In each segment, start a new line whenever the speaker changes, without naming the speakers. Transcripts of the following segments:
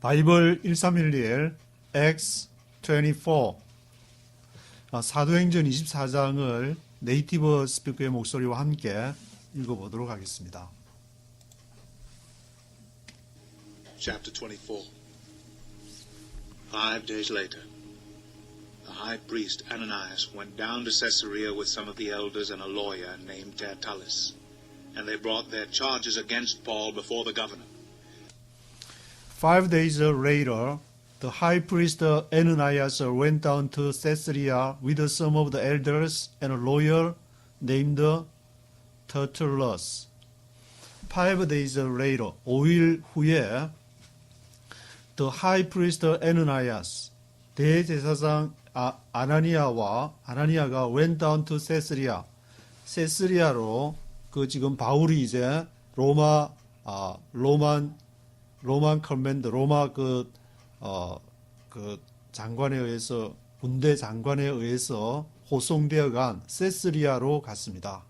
바이블 1311 Acts 24 사도행전 24장을 네이티브 스피커의 목소리와 함께 읽어보도록 하겠습니다.
Chapter 24. 5 days later, the high priest Ananias went down to Caesarea with some of the elders and a lawyer named Tertullus, and they brought their charges against Paul before the governor.
5 days later, the high priest Ananias went down to Caesarea with some of the elders and a lawyer named Tertullus. 5 days later, 5일 후에 the high priest Ananias, 대제사장 아나니아가 went down to Caesarea, 세스리아로 지금 바울이 이제 로마 커맨드, 로마 장관에 의해서, 군대 장관에 의해서 호송되어 간 세스리아로 갔습니다.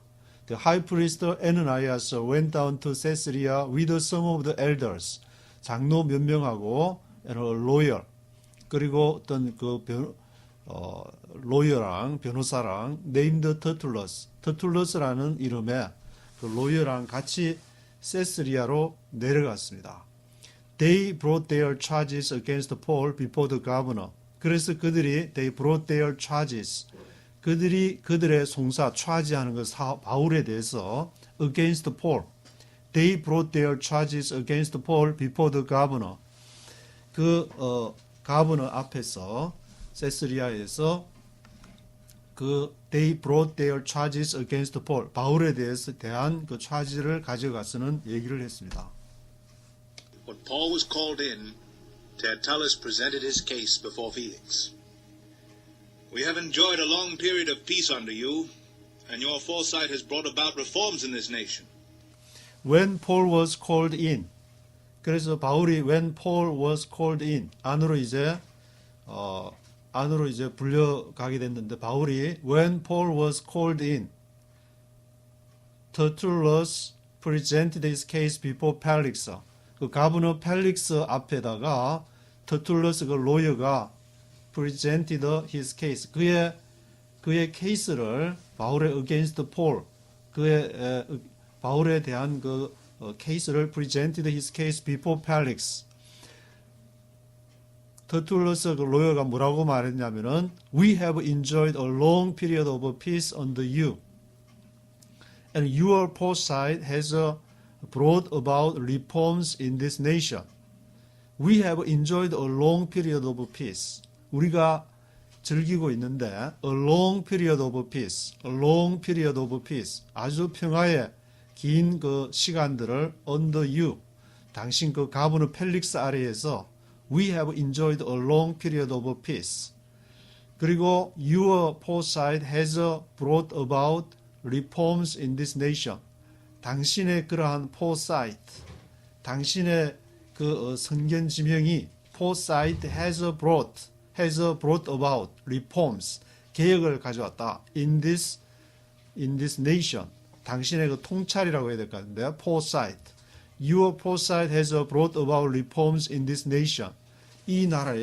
The high priest Ananias went down to Caesarea with some of the elders. 장로 몇 명하고 and a lawyer. 그리고 어떤 로이어랑 변호사랑 named Tertullus. 터툴러스라는 이름의 그 로이어랑 같이 세스리아로 내려갔습니다. They brought their charges against Paul before the governor. 그래서 they brought their charges. 그들의 송사, 차지하는 것, 바울에 대해서 against Paul. They brought their charges against Paul before the governor. 가버너 앞에서 세스리아에서 they brought their charges against Paul. 바울에 대한 그 차지를 가져가서는 얘기를 했습니다.
When Paul was called in, Tertullus presented his case before Felix. We have enjoyed a long period of peace under you, and your foresight has brought about reforms in this nation.
When Paul was called in. 그래서 바울이 when Paul was called in 안으로 이제 불려가게 됐는데 바울이 when Paul was called in, Tertullus presented his case before Felix. 그 가버너 펠릭스 앞에다가 터툴러스 그 로이어가 presented his case. 그의 케이스를 바울의 against Paul, 바울에 대한 케이스를 presented his case before Felix. 터툴러스 그 로이어가 뭐라고 말했냐면은 We have enjoyed a long period of peace under you, and your foresight has brought about reforms in this nation. We have enjoyed a long period of peace. 우리가 즐기고 있는데 a long period of peace, a long period of peace. 아주 평화의 긴 시간들을 under you, 당신 가버너 펠릭스 아래에서 we have enjoyed a long period of peace. 그리고 your foresight has brought about reforms in this nation. 당신의 그러한 foresight, 당신의 선견 지명이 foresight has brought about reforms, 개혁을 가져왔다. in this nation, 당신의 통찰이라고 해야 될 것 같은데 foresight, your foresight has brought about reforms in this nation. 이 나라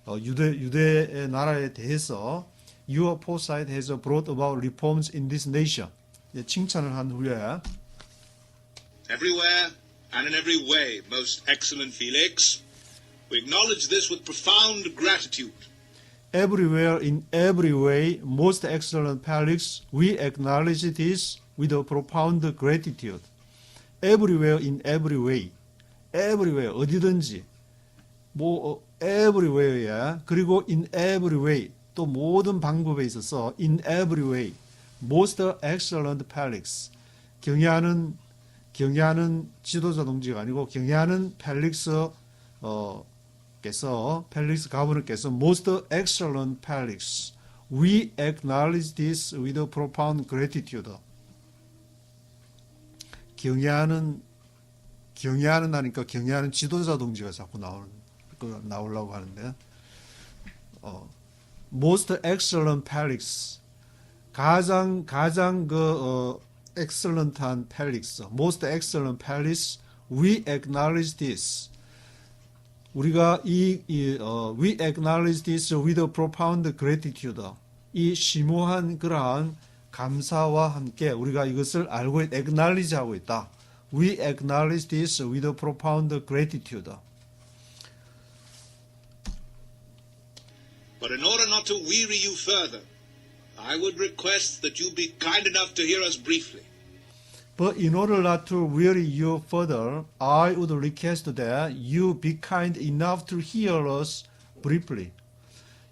유대의 나라에 대해서 Your foresight has brought about reforms in this nation. 칭찬을 한 후에
Everywhere and in every way, most excellent Felix, we acknowledge this with profound gratitude.
Everywhere, in every way, most excellent Felix, we acknowledge this with a profound gratitude. Everywhere, in every way. Everywhere, 어디든지. everywhere에, 그리고 in every way. 또 모든 방법에 있어서 in every way, most excellent Felix, 경애하는 지도자 동지가 아니고 경애하는 펠릭스 가버너께서 most excellent Felix, we acknowledge this with a profound gratitude. 경애하는 하니까 경애하는 지도자 동지가 자꾸 나오려고 하는데 most excellent Felix, 가장 excellent한 Felix, most excellent Felix, we acknowledge this. 우리가 we acknowledge this with a profound gratitude. 이 심오한 그러한 감사와 함께 우리가 이것을 알고 acknowledge 하고 있다. We acknowledge this with a profound gratitude.
But in order not to weary you further, I would request that you be kind enough to hear us briefly.
But in order not to weary you further, I would request that you be kind enough to hear us briefly.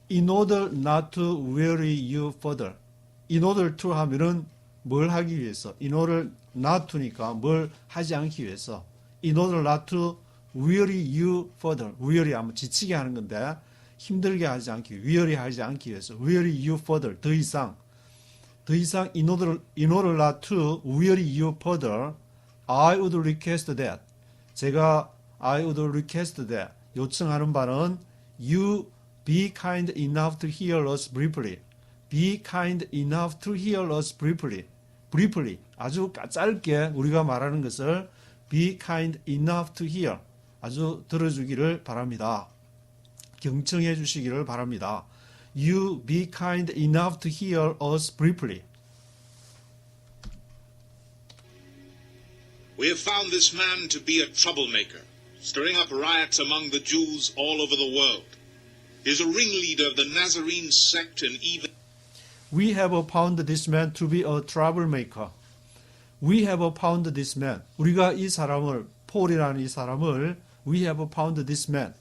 In order not to weary you further. In order to 하면은 뭘 하기 위해서? In order not to니까 뭘 하지 않기 위해서. In order not to weary you further. weary 하면 지치게 하는 건데 힘들게 하지 않기, weary 하지 않기 위해서. weary you further. 더 이상 in order not to weary you further, I would request that. 제가 I would request that. 요청하는 바는 you be kind enough to hear us briefly. Be kind enough to hear us briefly. briefly. 아주 짧게 우리가 말하는 것을 be kind enough to hear. 아주 들어주기를 바랍니다. 경청해 주시기를 바랍니다. You be kind enough to hear us briefly.
We have found this man to be a troublemaker, stirring up riots among the Jews all over the world. He is a ringleader of the Nazarene sect and even...
We have found this man to be a troublemaker. We have found this man. 우리가 이 사람을, 폴이라는 이 사람을 we have found this man.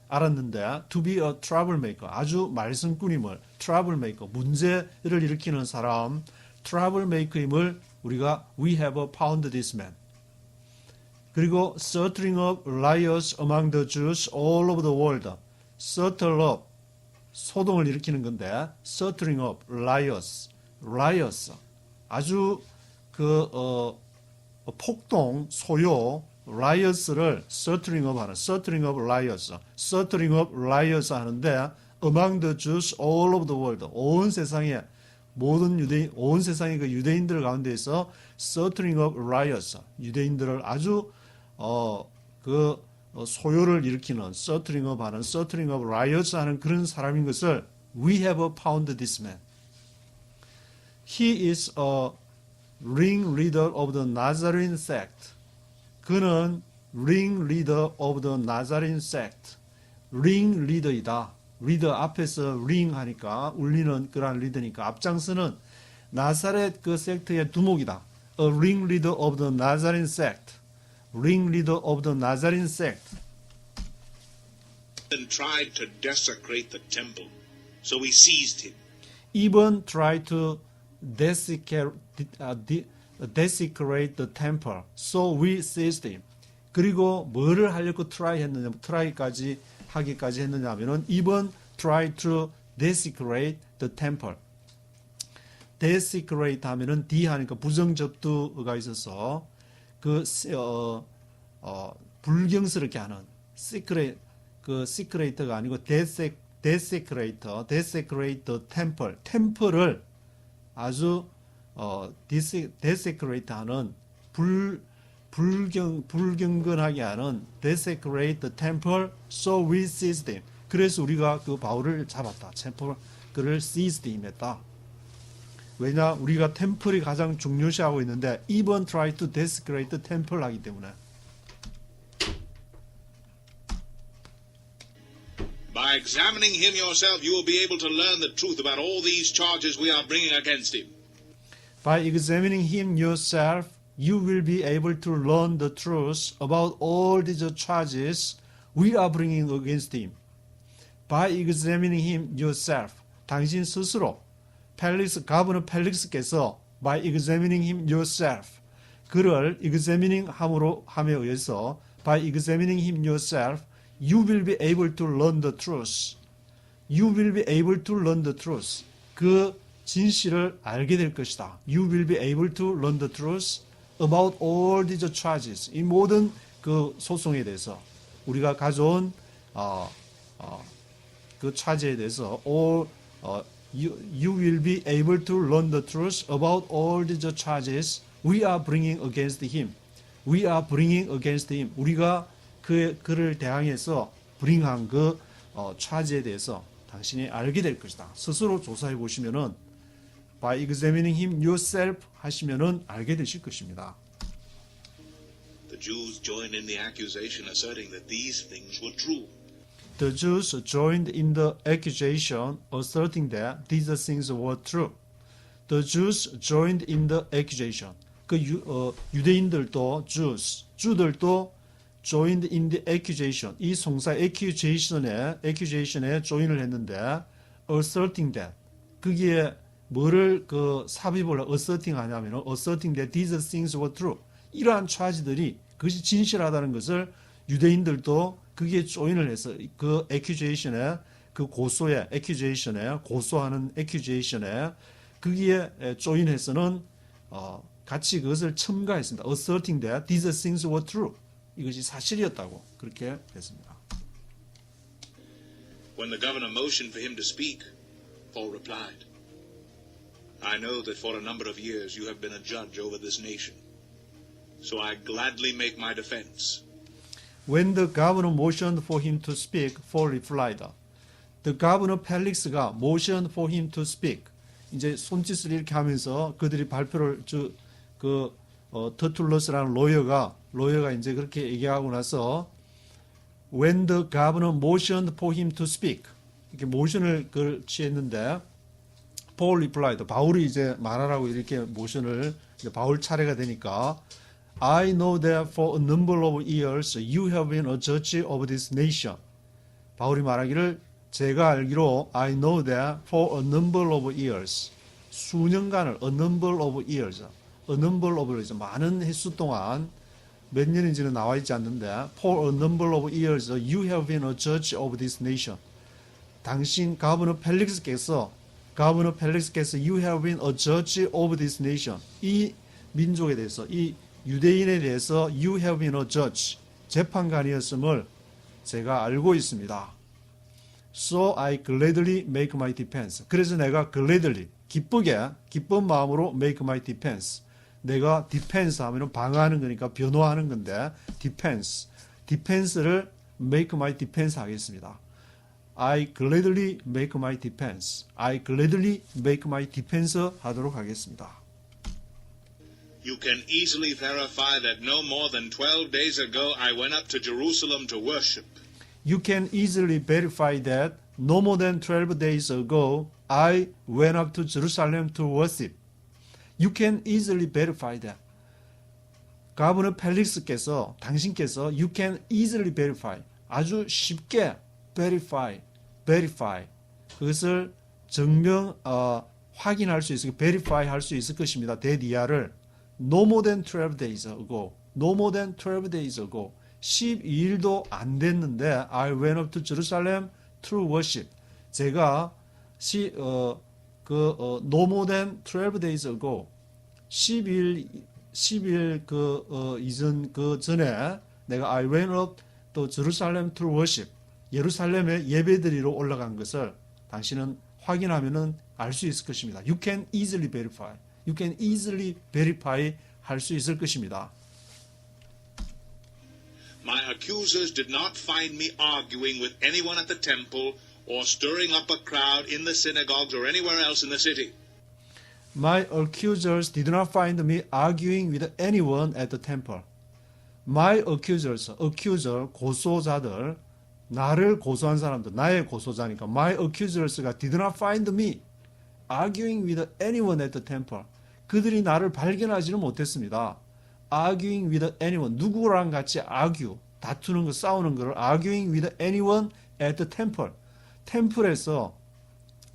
알았는데 to be a troublemaker. 아주 말썽꾼임을 troublemaker. 문제를 일으키는 사람 troublemaker임을 우리가 we have found this man. 그리고 stirring up riots among the Jews all over the world. stir up. 소동을 일으키는 건데 stirring up riots. 아주 폭동, 소요, riots를 stirring up riots 하는데 among the Jews all over the world. 온 세상의 모든 유대인, 온 세상의 그 유대인들 가운데에서 stirring up riots. 유대인들을 아주 소요를 일으키는 stirring up riots 하는 그런 사람인 것을 we have found this man. He is a ringleader of the Nazarene sect. 그는 ringleader of the Nazarene sect. ringleader이다. 리더 앞에서 ring 하니까 울리는 그러한 리더니까 앞장서는 나사렛 그 섹트의 두목이다. A ringleader of the Nazarene sect. ringleader of the Nazarene sect.
And tried to desecrate the temple, so we seized him.
Even tried to desecrate the temple, so we seized him. 그리고 뭐를 하려고 try까지 하기까지 했느냐면은 even try to desecrate the temple. desecrate 하면은 D 하니까 부정접두가 있어서 불경스럽게 하는 secret가 아니고 desecrate the temple. 템플을 아주 desecrate 하는 불경건하게 하는 desecrate the temple, so we seized him. 그래서 우리가 그 바울을 잡았다. 그를 seized him 했다. 왜냐? 우리가 템플이 가장 중요시하고 있는데 even try to desecrate the temple 하기 때문에.
By examining him yourself, you will be able to learn the truth about all these charges we are bringing against him.
By examining him yourself, you will be able to learn the truth about all these charges we are bringing against him. By examining him yourself, 당신 스스로 가버너 펠릭스께서 by examining him yourself, 그를 examining 함에 의해서 by examining him yourself, you will be able to learn the truth. You will be able to learn the truth. 그 진실을 알게 될 것이다. You will be able to learn the truth about all these charges. 이 모든 그 소송에 대해서 우리가 가져온 그 차지에 대해서 you will be able to learn the truth about all these charges we are bringing against him. we are bringing against him. 우리가 그를 대항해서 bring한 그 차지에 대해서 당신이 알게 될 것이다. 스스로 조사해 보시면은 by examining him yourself 하시면은 알게 되실 것입니다.
The Jews joined in the accusation asserting that these things were true.
The Jews joined in the accusation asserting that these things were true. The Jews joined in the accusation. 그 유대인들도 주들도 joined in the accusation. 이 송사 accusation에 join을 했는데 asserting that. 거기에 뭐를 삽입을 asserting 하냐면은 asserting that these things were true. 이러한 차지들이 그것이 진실하다는 것을 유대인들도 거기에 조인을 해서 그 accusation에 그 고소에 accusation에 고소하는 accusation에 거기에 조인해서는 같이 그것을 첨가했습니다. asserting that these things were true. 이것이 사실이었다고 그렇게 했습니다.
When the governor motioned for him to speak, Paul replied, I know that for a number of years you have been a judge over this nation. So I gladly make my defense.
When the governor motioned for him to speak, Paul replied. The governor Felix가 motioned for him to speak. 이제 손짓을 이렇게 하면서 그들이 발표를 터툴러스라는 로여가 이제 그렇게 얘기하고 나서 when the governor motioned for him to speak 이렇게 모션을 취했는데 Paul replied. 바울이 이제 말하라고 이렇게 모션을 바울 차례가 되니까 I know that for a number of years you have been a judge of this nation. 바울이 말하기를 제가 알기로 I know that for a number of years 수년간을 a number of years 많은 횟수 동안 몇 년인지는 나와 있지 않는데 for a number of years you have been a judge of this nation. 당신 가버너 펠릭스께서 you have been a judge of this nation. 이 민족에 대해서 이 유대인에 대해서 you have been a judge, 재판관이었음을 제가 알고 있습니다. So I gladly make my defense. 그래서 내가 gladly, 기쁜 마음으로 make my defense. 내가 defense 하면 방어하는 거니까 변호하는 건데 defense를 make my defense 하겠습니다. I gladly make my defense. I gladly make my defense 하도록 하겠습니다.
You can easily verify that no more than 12 days ago I went up to Jerusalem to worship.
You can easily verify that no more than 12 days ago I went up to Jerusalem to worship. You can easily verify that. 가버너 펠릭스께서 당신께서 you can easily verify 아주 쉽게 verify 그것을 확인할 수 있을 verify 할 수 있을 것입니다. 대디아를 no more than 12 days ago 12일도 안 됐는데 I went up to Jerusalem to worship. 제가 no more than 12 days ago 10일 이전 전에 내가 I went up to Jerusalem to worship. 예루살렘에 예배드리러 올라간 것을 당신은 확인하면은 알 수 있을 것입니다. You can easily verify 할 수 있을 것입니다.
My accusers did not find me arguing with anyone at the temple or stirring up a crowd in the synagogues or anywhere else in the city.
My accusers did not find me arguing with anyone at the temple. My accusers, 고소자들, 나를 고소한 사람들, 나의 고소자니까 my accusers가 did not find me arguing with anyone at the temple. 그들이 나를 발견하지는 못했습니다. Arguing with anyone, 누구랑 같이 argue, 다투는 거, 싸우는 거를 arguing with anyone at the temple. 템플에서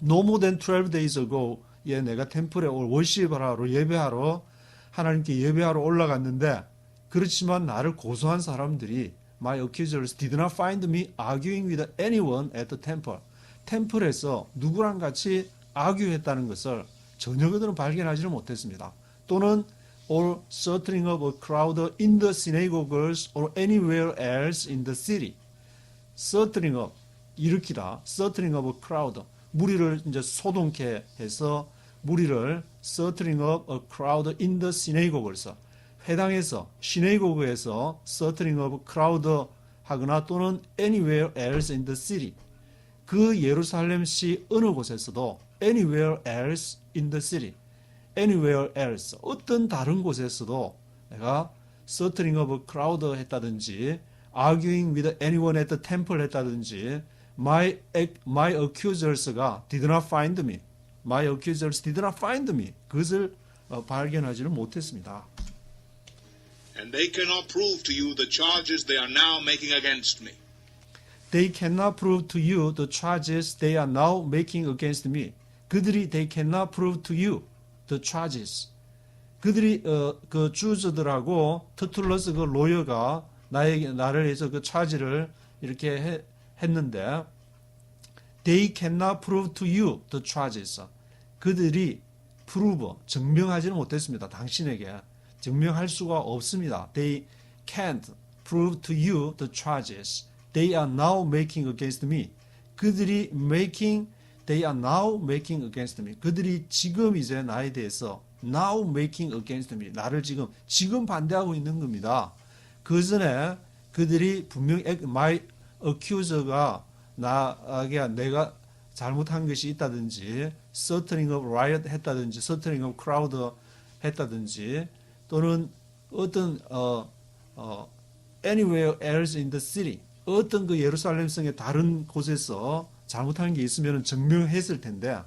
no more than 12 days ago 내가 템플에 월십하러 예배하러 하나님께 예배하러 올라갔는데 그렇지만 나를 고소한 사람들이 My accusers did not find me arguing with anyone at the temple. 템플에서 누구랑 같이 argue했다는 것을 전혀 그들은 발견하지는 못했습니다. 또는 or stirring up a crowd in the synagogues or anywhere else in the city. stirring up, 일으키다. stirring up a crowd. 무리를 이제 소동케 해서 무리를 stirring up a crowd in the synagogues. 회당에서 시내고그에서 stirring of crowd 하거나 또는 anywhere else in the city 그 예루살렘시 어느 곳에서도 anywhere else in the city anywhere else 어떤 다른 곳에서도 내가 stirring of crowd 했다든지 arguing with anyone at the temple 했다든지 my accusers가 did not find me my accusers did not find me 그것을 발견하지는 못했습니다.
And they cannot prove to you the charges they are now making against me.
They cannot prove to you the charges they are now making against me. 그들이 they cannot prove to you the charges. 그들이 그 주저들하고 터툴러스 그 로여가 나를 해서 그 차지를 이렇게 했는데 they cannot prove to you the charges. 그들이 prove 증명하지는 못했습니다. 당신에게 증명할 수가 없습니다. They can't prove to you the charges they are now making against me. 그들이 they are now making against me. 그들이 지금 이제 나에 대해서 now making against me. 나를 지금 반대하고 있는 겁니다. 그 전에 그들이 분명히 my accuser가 나에게 내가 잘못한 것이 있다든지 stirring of riot 했다든지 stirring of crowd 했다든지 또는 어떤 anywhere else in the city 어떤 그 예루살렘 성의 다른 곳에서 잘못한 게 있으면 증명했을 텐데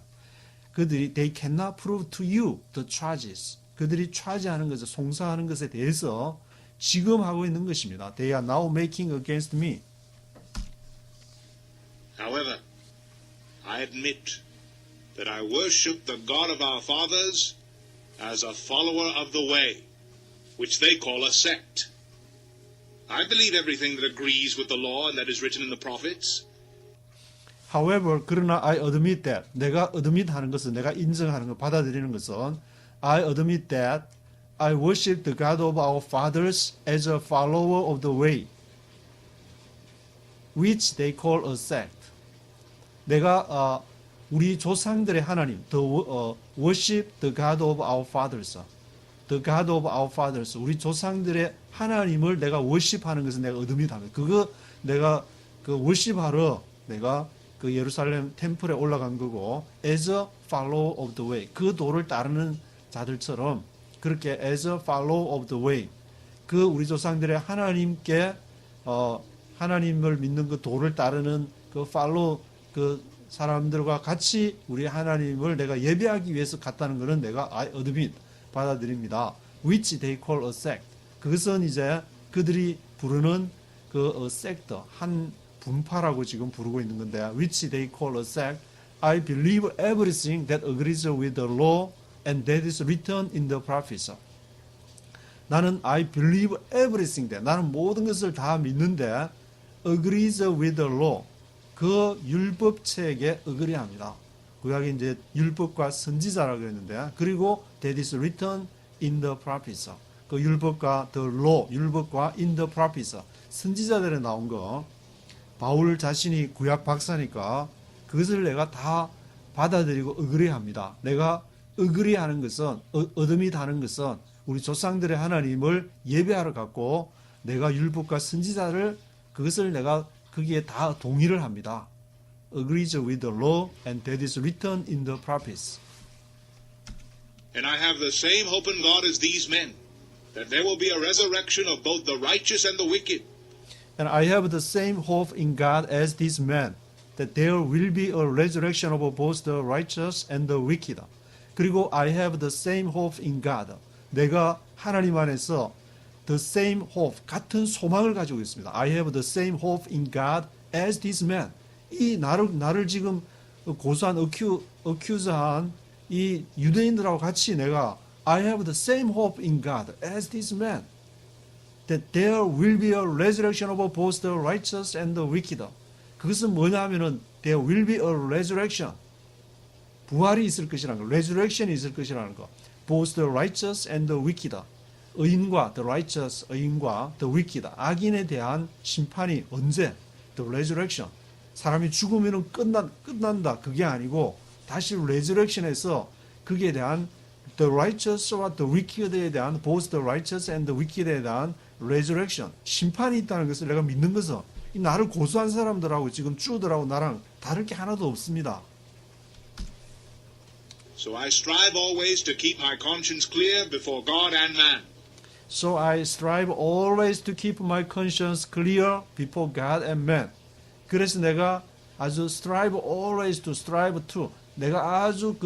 그들이 they cannot prove to you the charges 그들이 차지하는 것을 송사하는 것에 대해서 지금 하고 있는 것입니다. They are now making against me.
However, I admit that I worship the God of our fathers as a follower of the way, which they call a sect. I believe everything that agrees with the law and that is written in the prophets.
However, 그러나 I admit that 내가 admit 하는 것은 내가 인정하는 것, 받아들이는 것은 I admit that I worship the God of our fathers as a follower of the way, which they call a sect. 내가 우리 조상들의 하나님, worship the God of our fathers, the God of our fathers, 우리 조상들의 하나님을 내가 worship하는 것은 내가 admit합니다. 그거 내가 그 worship하러 내가 그 예루살렘 템플에 올라간 거고, as a follower of the way, 그 도를 따르는 자들처럼 그렇게 as a follower of the way, 그 우리 조상들의 하나님께 하나님을 믿는 그 도를 따르는 그 follow 그 사람들과 같이 우리 하나님을 내가 예배하기 위해서 갔다는 것은 내가 I admit 받아들입니다. Which they call a sect. 그것은 이제 그들이 부르는 그 sect 한 분파라고 지금 부르고 있는 건데, which they call a sect. I believe everything that agrees with the law and that is written in the prophets. 나는 I believe everything that 나는 모든 것을 다 믿는데 agrees with the law. 그 율법책에 의거리합니다. 구약에 이제 율법과 선지자라고 했는데, 그리고 that is written in the prophets. 그 율법과 the law, 율법과 in the prophets, 선지자들에 나온 거. 바울 자신이 구약 박사니까 그것을 내가 다 받아들이고 의거리합니다. 내가 의거리하는 것은, 어드밋하는 것은 우리 조상들의 하나님을 예배하러 갔고, 내가 율법과 선지자를 그것을 내가 거기에 다 동의를 합니다. Agrees with the law and that is written in the prophets.
And I have the same hope in God as these men, that there will be a resurrection of both the righteous and the wicked.
And I have the same hope in God as these men, that there will be a resurrection of both the righteous and the wicked. 그리고 I have the same hope in God. 내가 하나님 안에서 the same hope, 같은 소망을 가지고 있습니다. I have the same hope in God as these men. 이 나를 지금 고소한 accuse한 이 유대인들하고 같이 내가 I have the same hope in God as these men. That there will be a resurrection of both the righteous and the wicked. 그것은 뭐냐 하면은 there will be a resurrection. 부활이 있을 것이라는 거, resurrection이 있을 것이라는 거. Both the righteous and the wicked. 의인과 the righteous, 의인과 the wicked, 악인에 대한 심판이 언제? The resurrection. 사람이 죽으면 끝난다. 그게 아니고 다시 resurrection에서 그게 대한 the righteous와 the wicked에 대한 both the righteous and the wicked에 대한 resurrection, 심판이 있다는 것을 내가 믿는 것은 이 나를 고소한 사람들하고 지금 주들하고 나랑 다를 게 하나도 없습니다.
So I strive always to keep my conscience clear before God and man.
So I strive always to keep my conscience clear before God and man. 그래서 내가 아주 strive always to strive to 내가 아주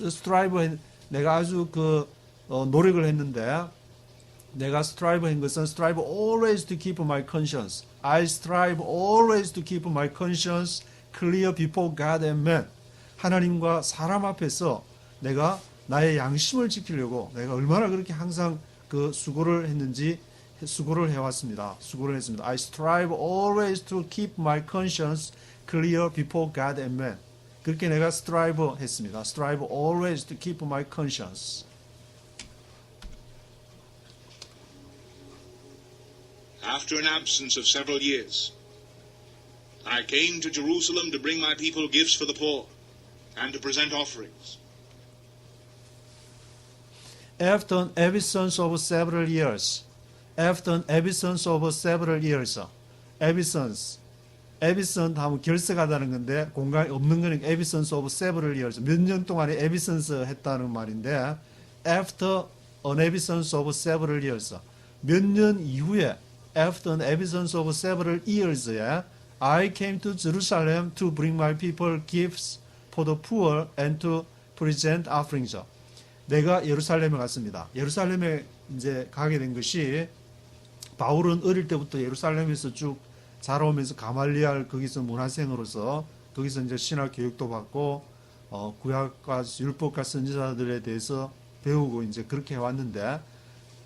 strive 내가 아주 노력을 했는데 내가 strive 한 것은 strive always to keep my conscience. I strive always to keep my conscience clear before God and man. 하나님과 사람 앞에서 내가 나의 양심을 지키려고 내가 얼마나 그렇게 항상 수고를 했는지 수고를 해왔습니다. 수고를 했습니다. I strive always to keep my conscience clear before God and man. 그렇게 내가 strive 했습니다. Strive always to keep my conscience.
After an absence of several years, I came to Jerusalem to bring my people gifts for the poor and to present offerings.
After an absence of several years, absence 하면 결석하다는 건데 공간이 없는 거는 absence of several years, 몇 년 동안에 absence 했다는 말인데 after an absence of several years, 몇 년 이후에 after an absence of several years에 I came to Jerusalem to bring my people gifts for the poor and to present offerings. 내가 예루살렘에 갔습니다. 예루살렘에 이제 가게 된 것이 바울은 어릴 때부터 예루살렘에서 쭉 자라오면서 가말리알 거기서 문화생으로서 거기서 이제 신학 교육도 받고 구약과 율법과 선지자들에 대해서 배우고 이제 그렇게 해왔는데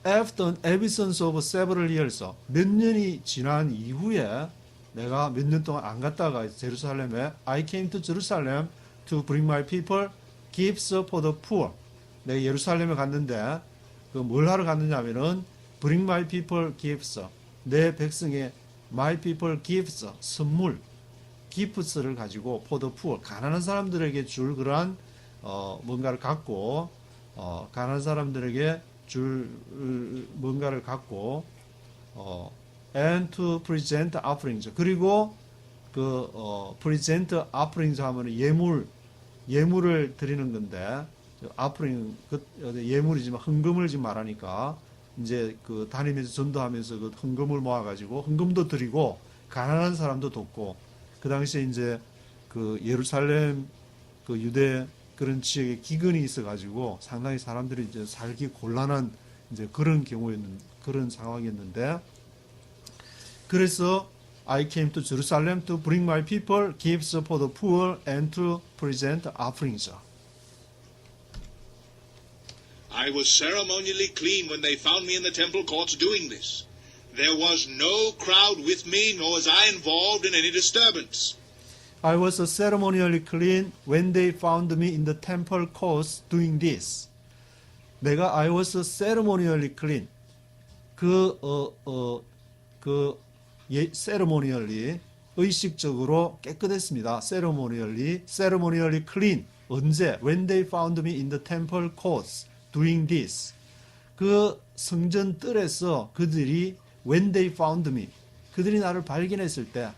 after an absence of several years 몇 년이 지난 이후에 내가 몇 년 동안 안 갔다가 예루살렘에 I came to Jerusalem to bring my people gifts for the poor. 내가 예루살렘에 갔는데 뭘 하러 갔느냐면은 bring my people gifts. 내 백성의 my people gifts 선물 gifts를 가지고 for the poor 가난한 사람들에게 줄 그러한 뭔가를 갖고 가난한 사람들에게 줄 뭔가를 갖고 and to present offerings. 그리고 present offerings 하면은 예물을 드리는 건데 offering 예물이지만 헌금을 지금 말하니까 이제 다니면서 전도하면서 헌금을 모아가지고 헌금도 드리고 가난한 사람도 돕고 그 당시에 이제 예루살렘 유대 그런 지역에 기근이 있어가지고 상당히 사람들이 이제 살기 곤란한 이제 그런 그런 상황이었는데 그래서 I came to Jerusalem to bring my people gifts for the poor and to present offerings.
I was ceremonially clean when they found me in the temple courts doing this. There was no crowd with me, nor was I involved in any disturbance.
I was ceremonially clean when they found me in the temple courts doing this. 내가 I was ceremonially clean. ceremonially 의식적으로 깨끗했습니다. ceremonially clean. 언제? When they found me in the temple courts doing this. 성전 뜰에서 그들이 when they found me. 그들이 나를 발견했을 때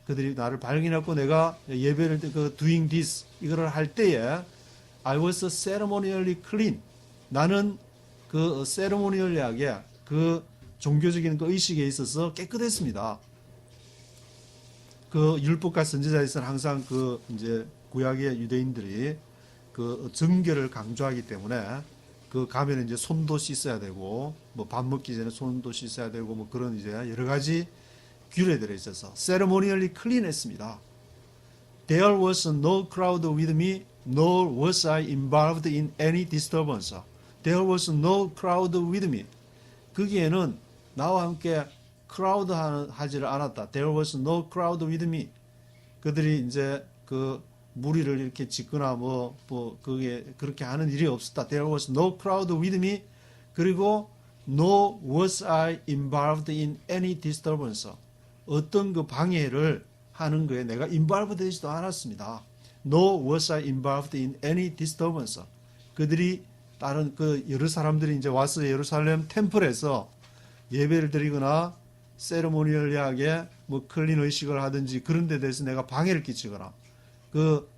그들이 나를 발견했고 내가 예배를 doing this 이거를 할 때에 I was ceremonially clean. 나는 ceremonial하게 종교적인 의식에 있어서 깨끗했습니다. 율법과 선지자에서는 항상 이제 구약의 유대인들이 정결을 강조하기 때문에 가면 이제 손도 씻어야 되고 밥 먹기 전에 손도 씻어야 되고 그런 이제 여러 가지 규례들에 있어서 ceremonially clean했습니다. There was no crowd with me, nor was I involved in any disturbance. There was no crowd with me. 거기에는 나와 함께 crowd 하지를 않았다. There was no crowd with me. 그들이 이제 무리를 이렇게 짓거나 그게 그렇게 하는 일이 없었다. There was no crowd with me. 그리고 nor was I involved in any disturbance. 어떤 방해를 하는 거에 내가 involved 되지도 않았습니다. Nor was I involved in any disturbance. 그들이 다른 그 여러 사람들이 이제 와서 예루살렘 템플에서 예배를 드리거나 세레모니얼하게 뭐 클린 의식을 하든지 그런 데 대해서 내가 방해를 끼치거나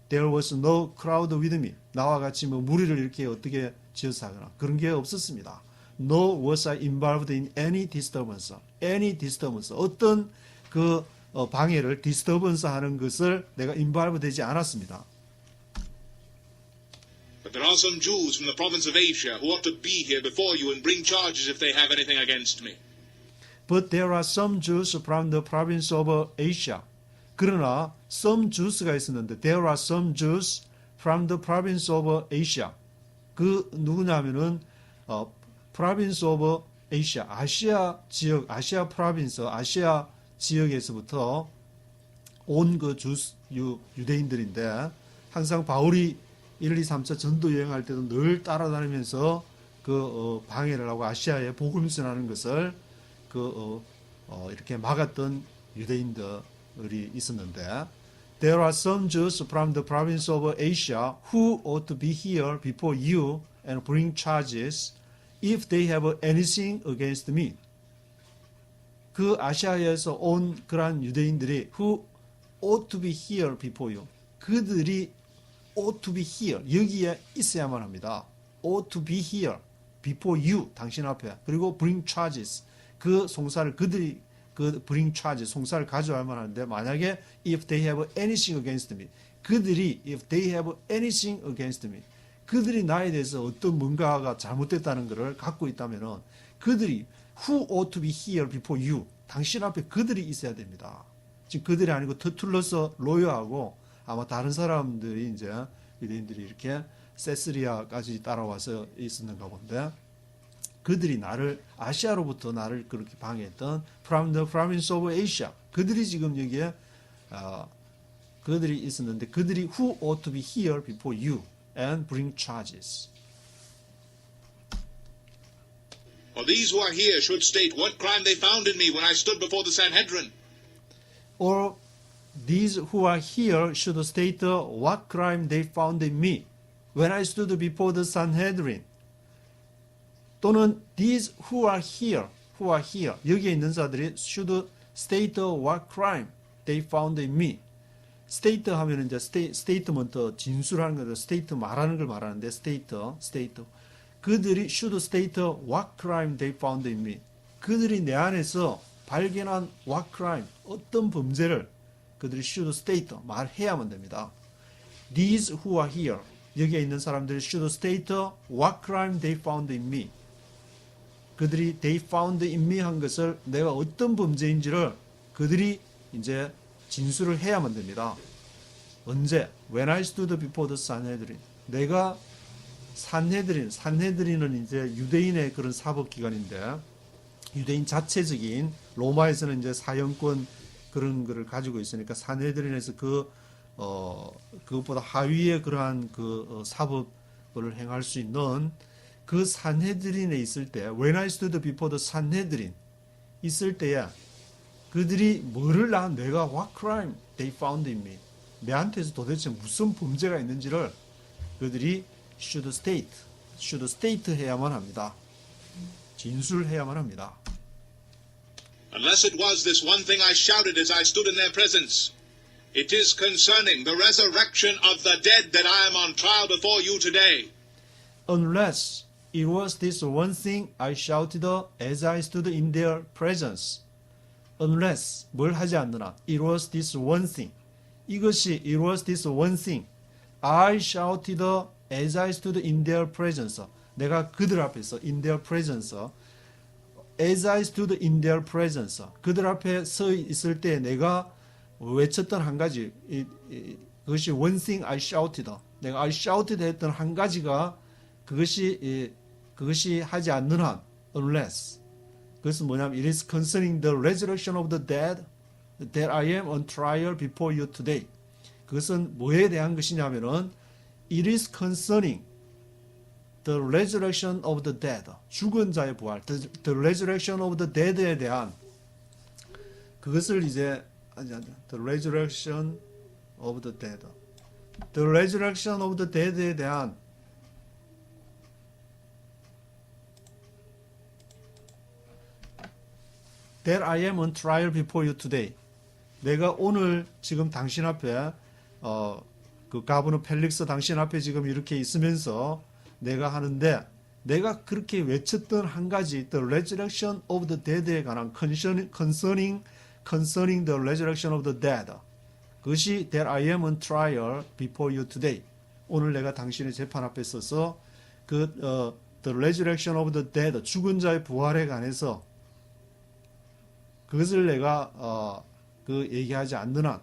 there was no crowd with me. 나와 같이 뭐 무리를 이렇게 어떻게 지어서 하거나 그런 게 없었습니다. No was I involved in any disturbance. Any disturbance. 어떤 그 방해를 disturbance 하는 것을 내가 involve 되지 않았습니다.
But there are some Jews from the province of Asia who ought to be here before you and bring charges if they have anything against me.
But there are some Jews from the province of Asia. 그러나 some Jews가 있었는데 there are some Jews from the province of Asia. 그 누구냐면은 province of Asia, 아시아 지역, 아시아 province, 아시아 지역에서부터 온 그 유대인들인데 항상 바울이 1, 2, 3차 전도 여행할 때도 늘 따라다니면서 방해를 하고 아시아에 복음을 전하는 것을 이렇게 막았던 유대인들이 있었는데 There are some Jews from the province of Asia who ought to be here before you and bring charges if they have anything against me. 그 아시아에서 온 그러한 유대인들이 who ought to be here before you. 그들이 ought to be here. 여기에 있어야만 합니다. ought to be here before you. 당신 앞에. 그리고 bring charges. 그 송사를 그들이 bring charges. 송사를 가져와야만 하는데 만약에 if they have anything against me. 그들이 if they have anything against me. 그들이 나에 대해서 어떤 뭔가가 잘못됐다는 것을 갖고 있다면은 그들이 who ought to be here before you. 당신 앞에 그들이 있어야 됩니다. 지금 그들이 아니고 터툴러서 로여하고 아마 다른 사람들이 이제 유대인들이 이렇게 세스리아까지 따라와서 있었는가 본데 그들이 나를 아시아로부터 나를 그렇게 방해했던 from the province of Asia. 그들이 지금 여기에 그들이 있었는데 그들이 who ought to be here before you and bring charges.
Or these who are here should state what crime they found in me when I stood before the Sanhedrin.
Or these who are here should state what crime they found in me when I stood before the Sanhedrin. 또는 these who are here 여기에 있는 자들이 should state what crime they found in me. state 하면 이제 statement 진술하는 거죠. state 말하는 걸 말하는데 state 그들이 should state what crime they found in me. 그들이 내 안에서 발견한 what crime 어떤 범죄를 그들이 should state 말해야만 됩니다. These who are here 여기에 있는 사람들이 should state what crime they found in me. 그들이 they found in me 한 것을 내가 어떤 범죄인지를 그들이 이제 진술을 해야만 됩니다. 언제? When I stood before the Sanhedrin. 내가 산헤드린은 이제 유대인의 그런 사법기관인데 유대인 자체적인 로마에서는 이제 사형권 그런 거를 가지고 있으니까 산헤드린에서 그것보다 하위의 그러한 사법을 행할 수 있는 그 산헤드린에 있을 때 When I stood before the Sanhedrin 있을 때에 그들이 뭐를 내가 what crime they found in me 내한테서 도대체 무슨 범죄가 있는지를 그들이 should state 해야만 합니다. 진술해야만 합니다.
Unless it was this one thing I shouted as I stood in their presence. It is concerning the resurrection of the dead that I am on trial before you today.
Unless it was this one thing I shouted as I stood in their presence. Unless 뭘 하지 않느나 it was this one thing. 이것이 it was this one thing. I shouted as I stood in their presence. 내가 그들 앞에서 in their presence. As I stood in their presence. 그들 앞에 서 있을 때 내가 외쳤던 한 가지 그것이 one thing I shouted. 내가 I shouted 했던 한 가지가 그것이 하지 않는 한 unless 그것은 뭐냐면 it is concerning the resurrection of the dead that I am on trial before you today. 그것은 뭐에 대한 것이냐면은 it is concerning the resurrection of the dead. 죽은 자의 부활. The resurrection of the dead에 대한 그것을 이제 the resurrection of the dead. The resurrection of the dead에 대한 that I am on trial before you today. 내가 오늘 지금 당신 앞에 그 가브너 펠릭스 당신 앞에 지금 이렇게 있으면서 내가 하는데 내가 그렇게 외쳤던 한 가지 the resurrection of the dead에 관한 concerning the resurrection of the dead. 그것이 that I am on trial before you today. 오늘 내가 당신의 재판 앞에 서서 그 the resurrection of the dead 죽은 자의 부활에 관해서 그것을 내가 그 얘기하지 않는 한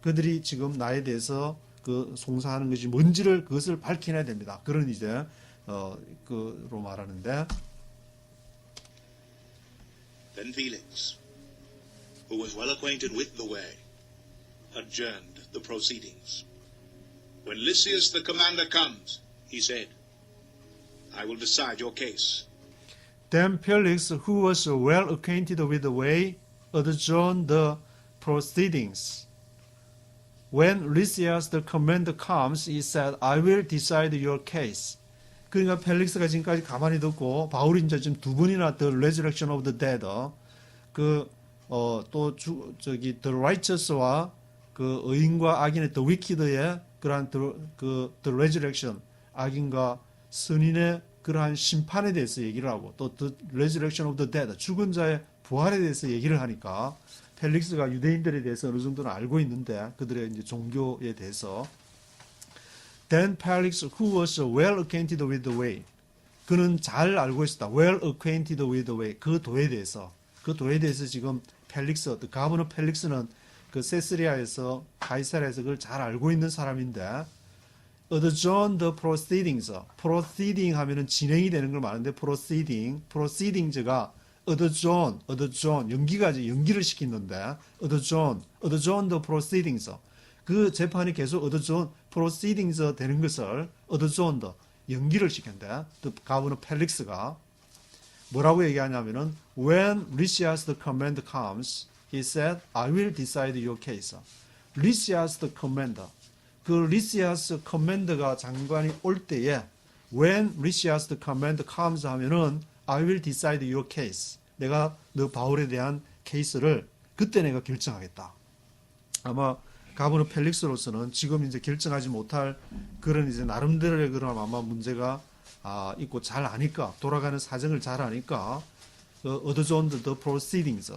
그들이 지금 나에 대해서 그 송사하는 것이 뭔지를 그것을 밝혀내야 됩니다. 그런 이제 그로 말하는데
Then Felix, who was well acquainted with the way, adjourned the proceedings. When Lysias the commander comes, he said, I will decide your case.
Then Felix, who was well acquainted with the way, adjourned the proceedings. When Lysias the commander comes, he said, I will decide your case. 그러니까 펠릭스가 지금까지 가만히 듣고 바울이 이제 지금 두 번이나 the resurrection of the dead, 저기 the righteous와 그 의인과 악인의 the wicked의 그러한 the resurrection 악인과 선인의 그러한 심판에 대해서 얘기를 하고 또 the resurrection of the dead 죽은 자의 부활에 대해서 얘기를 하니까 펠릭스가 유대인들에 대해서 어느 정도는 알고 있는데 그들의 이제 종교에 대해서 Then Felix, who was well acquainted with the way, 그는 잘 알고 있었다. Well acquainted with the way, 그 도에 대해서 지금 펠릭스, 가버너 펠릭스는 그 세스리아에서 가이사라에서 그걸 잘 알고 있는 사람인데, adjourn the proceedings, proceeding 하면은 진행이 되는 걸 말하는데 proceedings가 adjourn 연기를 시키는데 adjourn the proceedings. 그 재판이 계속 adjourn proceedings 되는 것을 adjourn 연기를 시킨다. 가버너 펠릭스가 뭐라고 얘기하냐면은 when Lysias the commander comes, he said, I will decide your case. Lysias the commander. 그 Lysias commander가 장관이 올 때에 when Lysias the commander comes 하면은 I will decide your case. 내가 너 바울에 대한 케이스를 그때 내가 결정하겠다. 아마 가버너 펠릭스로서는 지금 이제 결정하지 못할 그런 이제 나름대로의 그런 아마 문제가 있고 잘 아니까 돌아가는 사정을 잘 아니까 adjourn the proceedings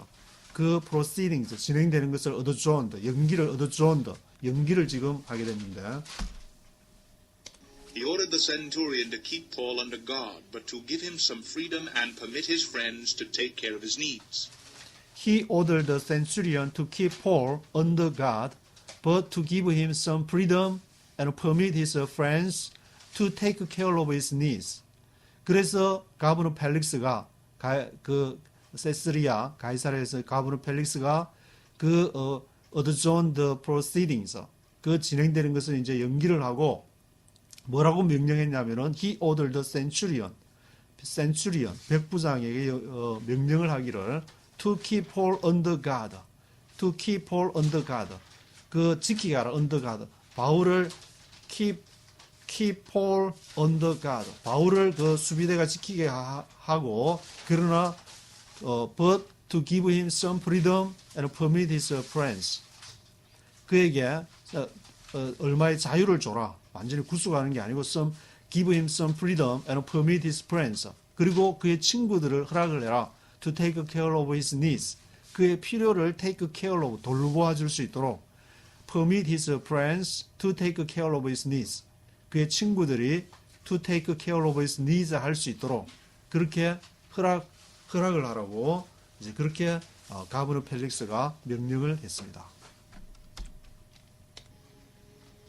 그 proceedings 진행되는 것을 adjourn 연기를 지금 하게 됐는데
He ordered the centurion to keep Paul under guard, but to give him some freedom and permit his friends to take care of his needs.
He ordered the centurion to keep Paul under guard, but to give him some freedom and permit his friends to take care of his needs. 그래서 가버너 펠릭스가 그 세스리아 가이사라에서 가버너 펠릭스가 그 adjourn the proceedings 그 진행되는 것을 이제 연기를 하고 뭐라고 명령했냐면은 he ordered the centurion 백부장에게 명령을 하기를 to keep Paul under guard 그 지키게 하라 under guard 바울을 keep Paul under guard 바울을 그 수비대가 지키게 하고 그러나 but to give him some freedom and permit his friends 그에게 얼마의 자유를 줘라 완전히 구속하는 게 아니고 give him some freedom and permit his friends 그리고 그의 친구들을 허락을 해라 to take care of his needs 그의 필요를 take care of 돌보아 줄 수 있도록 permit his friends to take care of his needs 그의 친구들이 to take care of his needs 할 수 있도록 그렇게 허락을 하라고 이제 그렇게 가버너 펠릭스가 명령을 했습니다.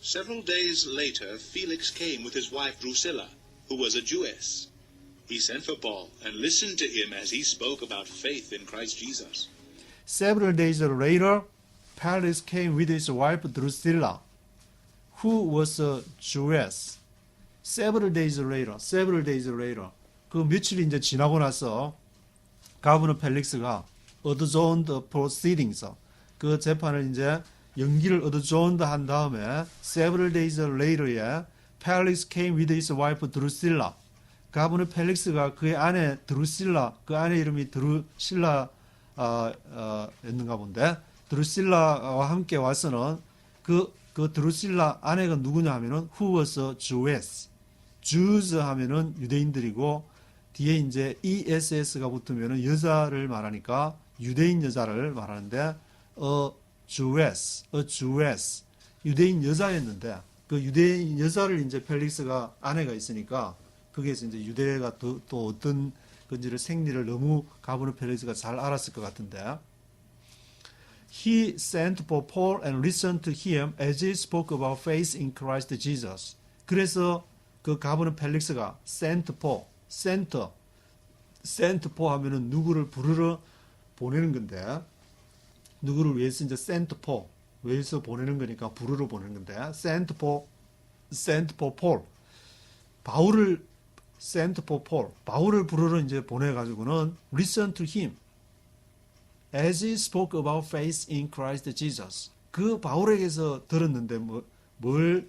Several days later, Felix came with his wife Drusilla, who was a Jewess. He sent for Paul and listened to him as he spoke about faith in Christ Jesus.
Several days later, Felix came with his wife Drusilla, who was a Jewess. Several days later. 그 며칠이 이제 지나고 나서 가버너 펠릭스가 adjourned the proceedings 그 재판을 이제 연기를 adjourned 한 다음에 several days later에 Felix came with his wife Drusilla. 가버너 펠릭스가 그의 아내 드루실라 그 아내 이름이 드루실라 였는가 본데 드루실라와 함께 와서는 그 드루실라 아내가 누구냐 하면은 who was a Jewess. Jews 하면은 유대인들이고 뒤에 이제 ESS가 붙으면은 여자를 말하니까 유대인 여자를 말하는데 a Jewess. 유대인 여자였는데 그 유대인 여자를 이제 펠릭스가 아내가 있으니까 거기에서 이제 유대가 또 어떤 건지를 생리를 너무 가버는 펠릭스가 잘 알았을 것 같은데 He sent for Paul and listened to him as he spoke about faith in Christ Jesus. 그래서 그 가버는 펠릭스가 sent for 하면은 누구를 부르러 보내는 건데 누구를 위해서 이제 sent for 위해서 보내는 거니까 부르러 보내는 건데 sent for Paul 바울을 sent for Paul 바울을 부르러 이제 보내가지고는 listen to him as he spoke about faith in Christ Jesus. 그 바울에게서 들었는데 뭘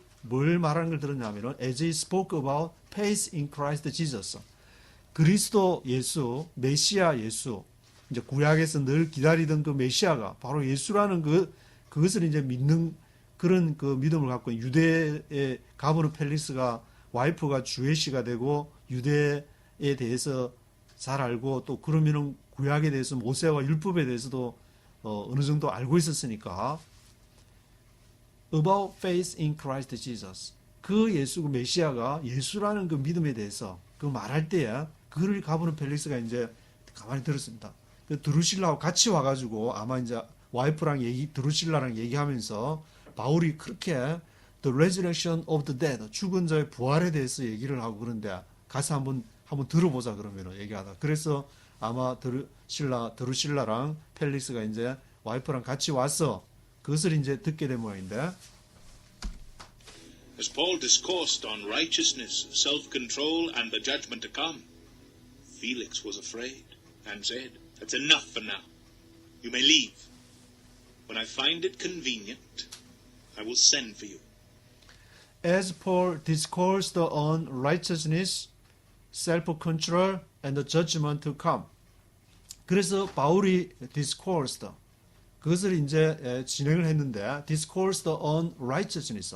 말하는 걸 들었냐면은 as he spoke about faith in Christ Jesus. 그리스도 예수, 메시아 예수. 이제 구약에서 늘 기다리던 그 메시아가 바로 예수라는 그것을 이제 믿는 그런 그 믿음을 갖고 유대의 가브르 펠릭스가 와이프가 주애시가 되고 유대에 대해서 잘 알고 또 그러면은 구약에 대해서 모세와 율법에 대해서도 어느 정도 알고 있었으니까 about faith in Christ Jesus. 그 예수 그 메시아가 예수라는 그 믿음에 대해서 그 말할 때에 그를 가보는 펠릭스가 이제 가만히 들었습니다. 그 드루실라하고 같이 와가지고 아마 이제 와이프랑 드루실라랑 얘기하면서 바울이 그렇게 the resurrection of the dead 죽은 자의 부활에 대해서 얘기를 하고 그런데 가서 한번 들어보자 그러면 얘기하다. 그래서 아마 드루실라랑 펠릭스가 이제 와이프랑 같이 와서 그것을 이제 듣게 된 모양인데.
As Paul discoursed on righteousness, self-control, and the judgment to come, Felix was afraid and said, "That's enough for now. You may leave. When I find it convenient, I will send for you."
As Paul discoursed on righteousness, self-control, and the judgment to come. 그래서 바울이 discoursed 그것을 이제 진행을 했는데 discoursed on righteousness,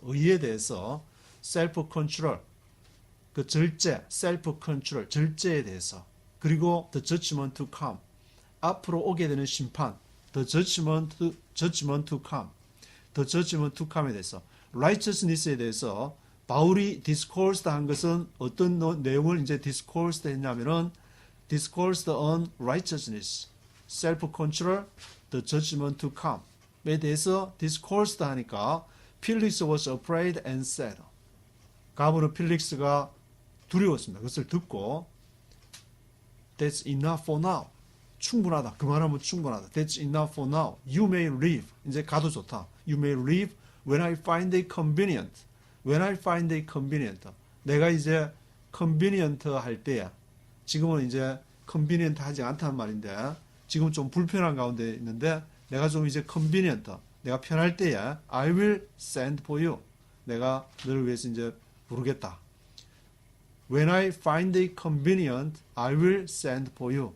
의에 대해서 self-control, 그 절제, self-control, 절제에 대해서 그리고 the judgment to come, 앞으로 오게 되는 심판, the judgment to come, the judgment to come에 대해서 righteousness에 대해서 바울이 discoursed 한 것은 어떤 내용을 이제 discoursed 했냐면은 discoursed on righteousness, self-control, the judgment to come에 대해서 discoursed 하니까 Felix was afraid and said. 가브르 필릭스가 두려웠습니다. 그것을 듣고 That's enough for now. 충분하다. 그만하면 충분하다. That's enough for now. You may leave. 이제 가도 좋다. You may leave when I find it convenient. When I find it convenient. 내가 이제 convenient 할 때야. 지금은 이제 convenient 하지 않다는 말인데 지금 좀 불편한 가운데 있는데 내가 좀 이제 convenient. 내가 편할 때야. I will send for you. 내가 너를 위해서 이제 부르겠다. When I find it convenient, I will send for you.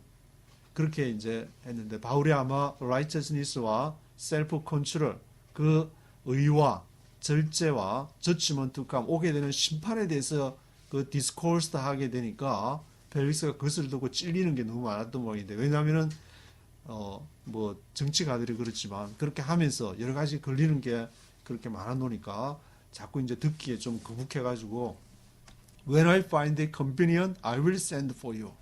그렇게 이제 했는데 바울이 아마 righteousness와 self-control, 그 의와 절제와 judgment to come, 오게 되는 심판에 대해서 그 discoursed 하게 되니까 펠릭스가 그것을 두고 찔리는 게 너무 많았던 모양인데 왜냐하면은 뭐 정치가들이 그렇지만 그렇게 하면서 여러 가지 걸리는 게 그렇게 많아 놓으니까 자꾸 이제 듣기에 좀 거북해가지고 When I find it convenient, I will send for you.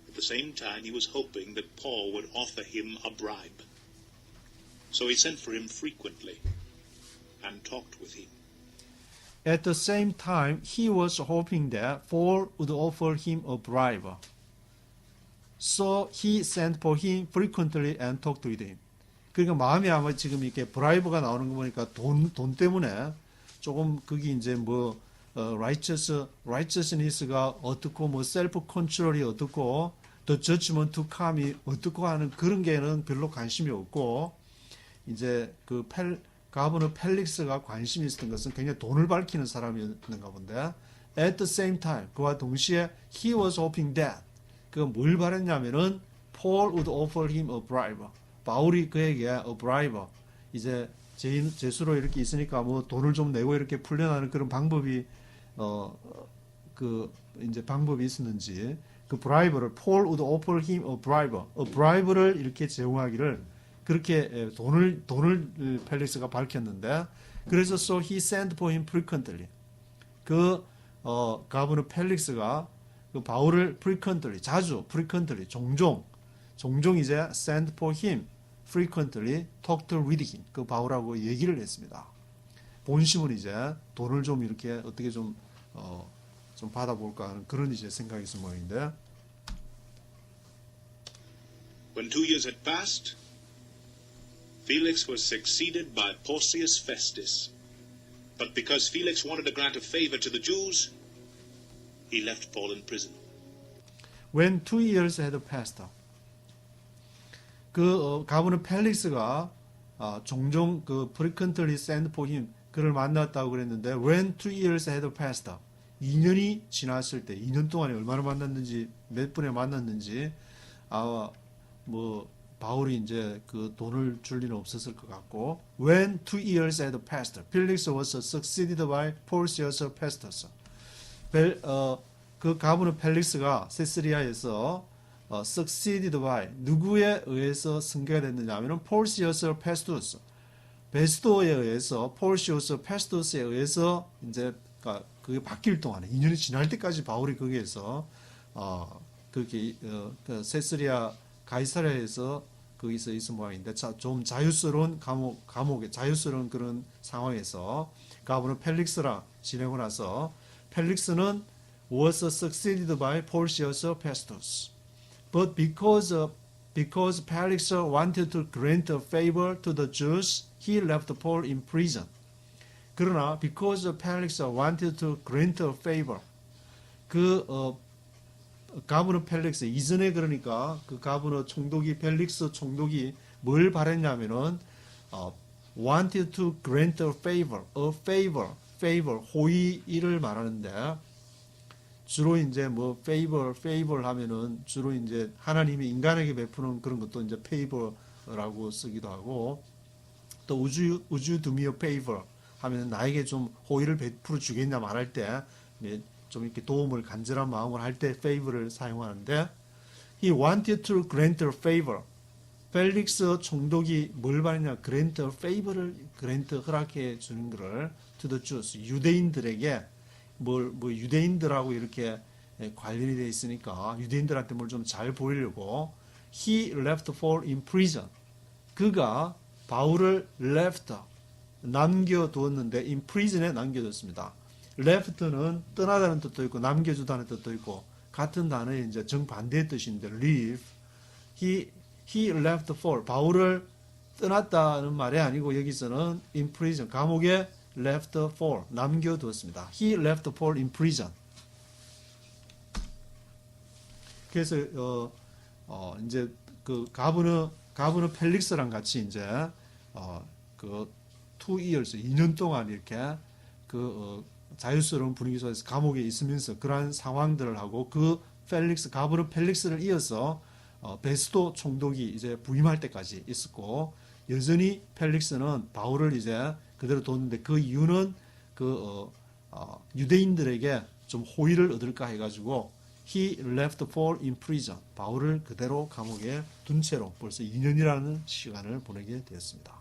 At the same time, he was hoping that Paul would offer him a bribe. So he sent for him frequently and talked with him.
At the same time, he was hoping that Paul would offer him a bribe. So he sent for him frequently and talked with him. 그러니까 마음이 아마 지금 이렇게 브라이브가 나오는 거 보니까 돈 때문에 조금 그게 이제 뭐 righteousness가 어떻고 뭐 self control이 어떻고 the judgment to come이 어떻고 하는 그런 게는 별로 관심이 없고 이제 그 가버너 펠릭스가 관심이 있었던 것은 굉장히 돈을 밝히는 사람이었는가 본데 at the same time 그와 동시에 he was hoping that 그 뭘 바랬냐면은 Paul would offer him a bribe. 바울이 그에게 a bribe. 이제 제수로 이렇게 있으니까 뭐 돈을 좀 내고 이렇게 풀려나는 그런 방법이 그 이제 방법이 있었는지 그 브라이브를 Paul would offer him a bribe. a bribe를 이렇게 제공하기를 그렇게 돈을 펠릭스가 밝혔는데 그래서 so he sent for him frequently. 그 가브너 펠릭스가 그 바울을 frequently 자주 frequently 종종 이제 send for him frequently talked with him 그 바울하고 얘기를 했습니다. 본심은 이제 돈을 좀 이렇게 어떻게 좀 받아볼까 하는 그런 이제 생각이 있을 모양인데.
When 2 years had passed, Felix was succeeded by Porcius Festus. But because Felix wanted to grant a favor to the Jews, he left Paul in prison.
When 2 years had passed, 그 가브너 펠릭스가 종종 그 frequently send for him 그를 만났다고 그랬는데 when 2 years had passed 2년이 지났을 때 2년 동안에 얼마나 만났는지 몇 분에 만났는지 뭐 바울이 이제 그 돈을 줄 일은 없었을 것 같고 when 2 years had passed Felix was succeeded by Porcius Festus 그 가브너 펠릭스가 세스리아에서 succeeded by 누구에 의해서 승계가 됐느냐 하면은 Porcius Festus 베스토에 의해서 Porcius Festus에 의해서 이제 그게 바뀔 동안에 2년이 지날 때까지 바울이 거기에서 그렇게 그 세스리아 가이사라에서 거기서 있은 모양인데 좀 자유스러운 감옥에 자유스러운 그런 상황에서 가브너 펠릭스라 지내고 나서 펠릭스는 was succeeded by Porcius Festus. But because Felix wanted to grant a favor to the Jews, he left Paul in prison. 그러나 because Felix wanted to grant a favor, 가브너 펠릭스 이전에 그러니까 그 가브너 총독이 펠릭스 총독이 뭘 바랬냐면은 wanted to grant a favor 호의를 말하는데 주로 이제 뭐 favor 하면은 주로 이제 하나님이 인간에게 베푸는 그런 것도 이제 favor라고 쓰기도 하고 또 would you do me a favor 하면 나에게 좀 호의를 베풀어 주겠냐 말할 때 좀 이렇게 도움을 간절한 마음을 할 때 favor를 사용하는데 he wanted to grant a favor. 펠릭스 총독이 뭘 바랬냐? grant a favor를 허락해 주는 것을 to the Jews 유대인들에게 뭐 유대인들하고 이렇게 관련이 돼 있으니까 유대인들한테 뭘 좀 잘 보이려고 he left Paul in prison. 그가 바울을 left 남겨두었는데 in prison에 남겨뒀습니다. left는 떠나다는 뜻도 있고 남겨주다는 뜻도 있고 같은 단어의 이제 정반대의 뜻인데 leave he left Paul 바울을 떠났다는 말이 아니고 여기서는 in prison 감옥에 left Paul 남겨두었습니다. He left Paul in prison. 그래서 이제 그 가브너 펠릭스랑 같이 이제 그 2 years 2년 동안 이렇게 자유스러운 분위기 속에서 감옥에 있으면서 그러한 상황들을 하고 그 가브너 펠릭스를 이어서 베스토 총독이 이제 부임할 때까지 있었고 여전히 펠릭스는 바울을 이제 그대로 뒀는데 그 이유는 유대인들에게 좀 호의를 얻을까 해가지고 he left Paul in prison 바울을 그대로 감옥에 둔 채로 벌써 2년이라는 시간을 보내게 되었습니다.